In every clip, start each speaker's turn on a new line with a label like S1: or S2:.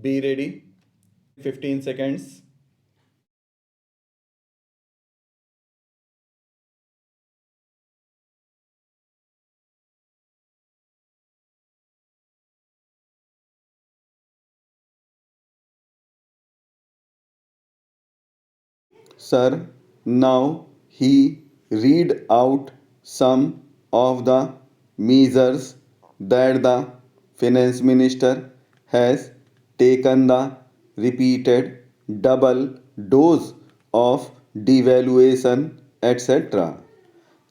S1: Be ready. 15 seconds. Sir, now he read out some of the measures that the finance minister has taken the repeated double dose of devaluation, etc.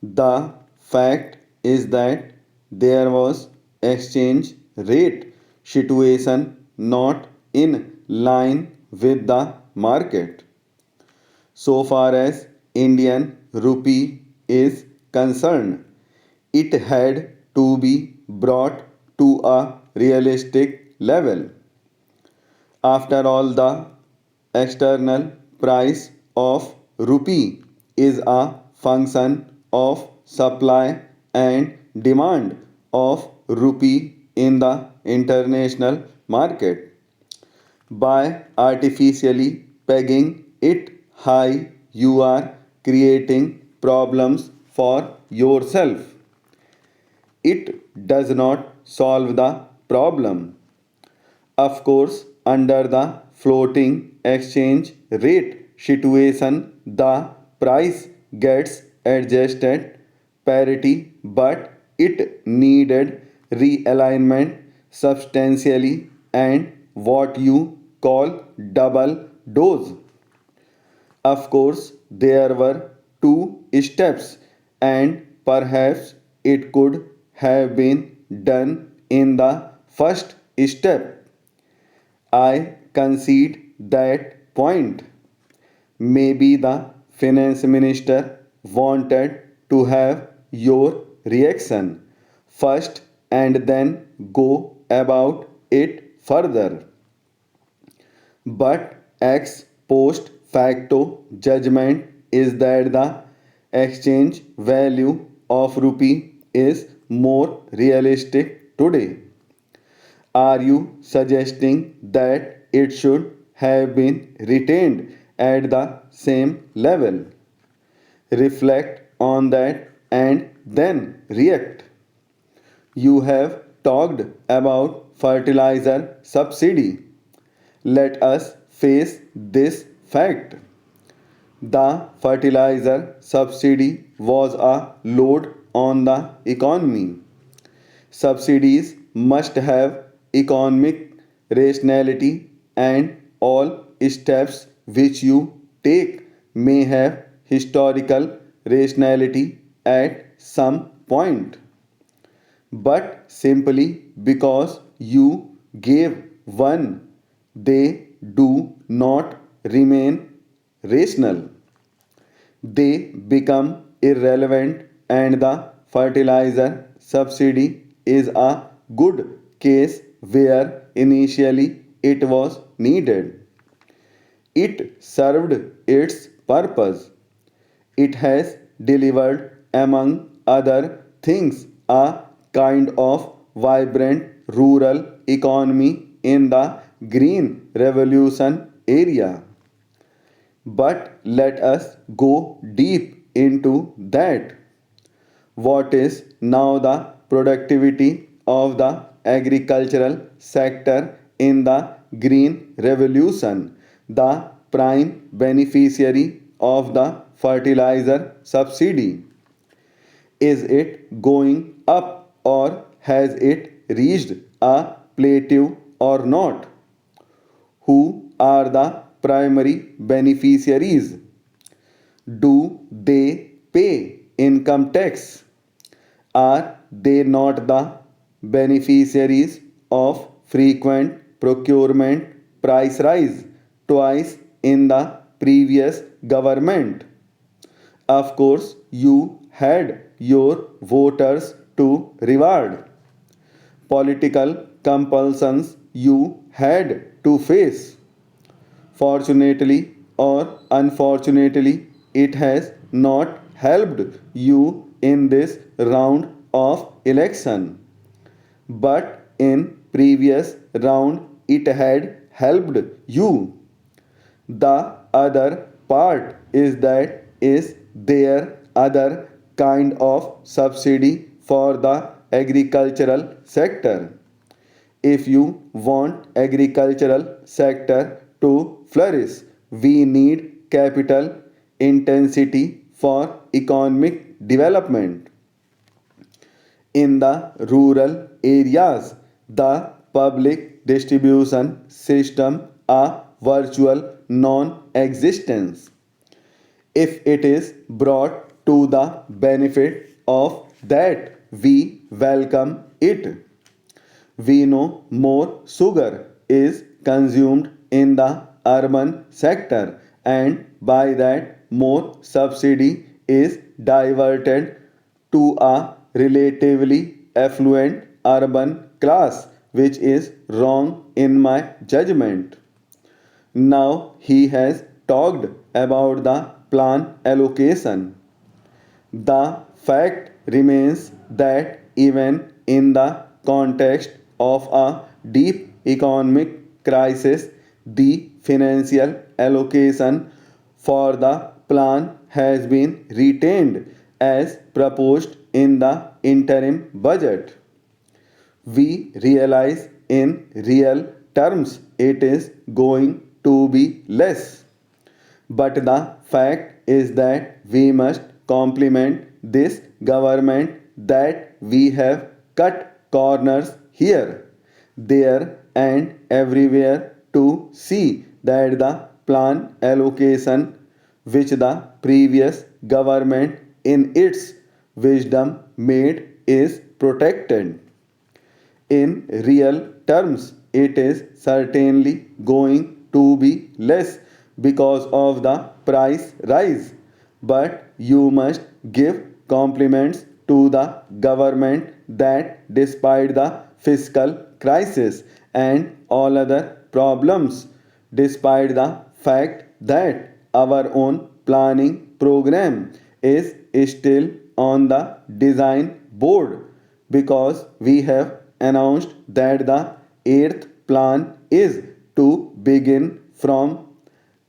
S1: The fact is that there was exchange rate situation not in line with the market. So far as Indian rupee is concerned, it had to be brought to a realistic level. After all, the external price of rupee is a function of supply and demand of rupee in the international market. By artificially pegging it high, you are creating problems for yourself. It does not solve the problem. Of course, under the floating exchange rate situation, the price gets adjusted parity, but it needed realignment substantially and what you call double dose. Of course, there were two steps, and perhaps it could have been done in the first step. I concede that point. Maybe the finance minister wanted to have your reaction first and then go about it further. But ex post facto judgment is that the exchange value of rupee is more realistic today. Are you suggesting that it should have been retained at the same level? Reflect on that and then react. You have talked about fertilizer subsidy. Let us face this fact. The fertilizer subsidy was a load on the economy. Subsidies must have economic rationality, and all steps which you take may have historical rationality at some point. But simply because you gave one, they do not remain rational. They become irrelevant, and the fertilizer subsidy is a good case where initially it was needed. It served its purpose. It has delivered, among other things, a kind of vibrant rural economy in the Green Revolution area. But let us go deep into that. What is now the productivity of the agricultural sector in the Green Revolution, the prime beneficiary of the fertilizer subsidy? Is it going up or has it reached a plateau or not? Who are the primary beneficiaries? Do they pay income tax? Are they not the beneficiaries of frequent procurement price rise twice in the previous government? Of course, you had your voters to reward. Political compulsions you had to face. Fortunately or unfortunately, it has not helped you in this round of election. But in previous round it had helped you. The other part is there other kind of subsidy for the agricultural sector. If you want agricultural sector to flourish, we need capital intensity for economic development. In the rural areas, the public distribution system are virtual non-existence. If it is brought to the benefit of that, we welcome it. We know more sugar is consumed in the urban sector, and by that more subsidy is diverted to a relatively affluent urban class, which is wrong in my judgment. Now he has talked about the plan allocation. The fact remains that even in the context of a deep economic crisis, the financial allocation for the plan has been retained as proposed in the interim budget. We realize in real terms it is going to be less. But the fact is that we must compliment this government that we have cut corners here, there, and everywhere to see that the plan allocation which the previous government in its wisdom made is protected. In real terms, it is certainly going to be less because of the price rise. But you must give compliments to the government that despite the fiscal crisis and all other problems, despite the fact that our own planning program is still on the design board because we have announced that the eighth plan is to begin from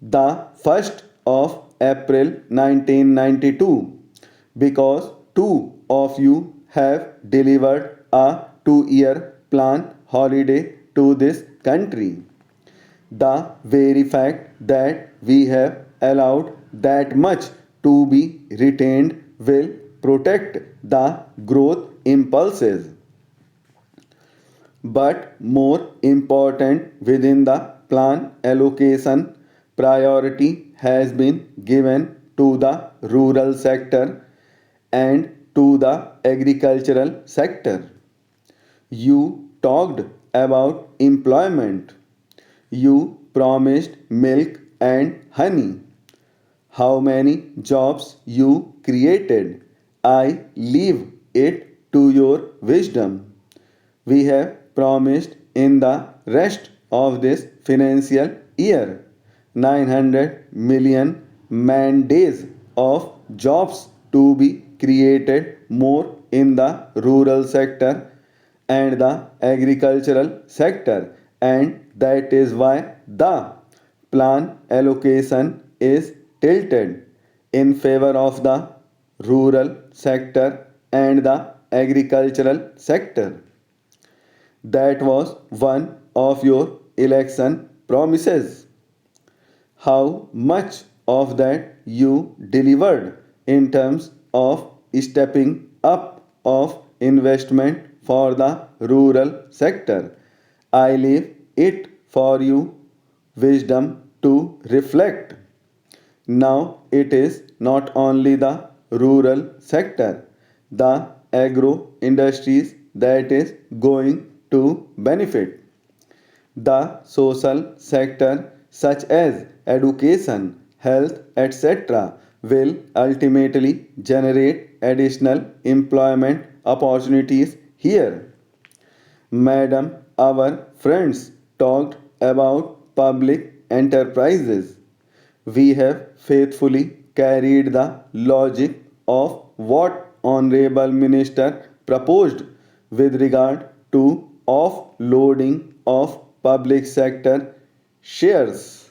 S1: the 1st of April 1992 because two of you have delivered a 2-year plan holiday to this country. The very fact that we have allowed that much to be retained will protect the growth impulses. But more important, within the plan allocation, priority has been given to the rural sector and to the agricultural sector. You talked about employment. You promised milk and honey. How many jobs you created? I leave it to your wisdom. We have promised in the rest of this financial year 900 million man days of jobs to be created more in the rural sector and the agricultural sector, and that is why the plan allocation is tilted in favor of the rural sector and the agricultural sector. That was one of your election promises. How much of that you delivered in terms of stepping up of investment for the rural sector? I leave it for you wisdom to reflect. Now it is not only the rural sector, the agro industries that is going to benefit. The social sector, such as education, health, etc., will ultimately generate additional employment opportunities here. Madam, our friends talked about public enterprises. We have faithfully carried the logic of what Honorable Minister proposed with regard to offloading of public sector shares.